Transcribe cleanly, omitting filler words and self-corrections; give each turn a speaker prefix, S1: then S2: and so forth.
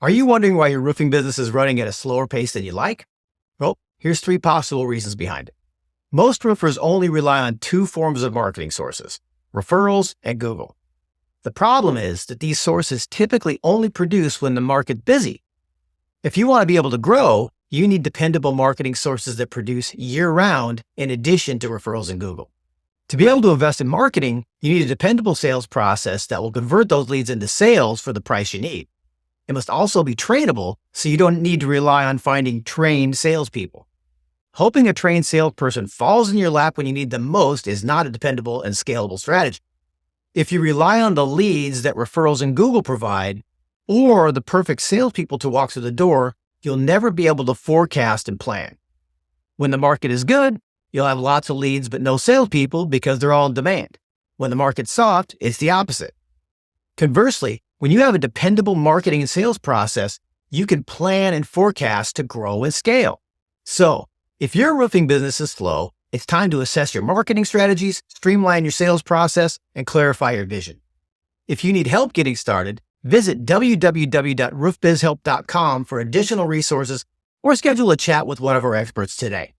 S1: Are you wondering why your roofing business is running at a slower pace than you like? Well, here's 3 possible reasons behind it. Most roofers only rely on 2 forms of marketing sources, referrals and Google. The problem is that these sources typically only produce when the market's busy. If you want to be able to grow, you need dependable marketing sources that produce year-round in addition to referrals and Google. To be able to invest in marketing, you need a dependable sales process that will convert those leads into sales for the price you need. It must also be trainable, so you don't need to rely on finding trained salespeople. Hoping a trained salesperson falls in your lap when you need them most is not a dependable and scalable strategy. If you rely on the leads that referrals and Google provide, or the perfect salespeople to walk through the door, you'll never be able to forecast and plan. When the market is good, you'll have lots of leads but no salespeople because they're all in demand. When the market's soft, it's the opposite. Conversely, when you have a dependable marketing and sales process, you can plan and forecast to grow and scale. So, if your roofing business is slow, it's time to assess your marketing strategies, streamline your sales process, and clarify your vision. If you need help getting started, visit www.roofbizhelp.com for additional resources or schedule a chat with one of our experts today.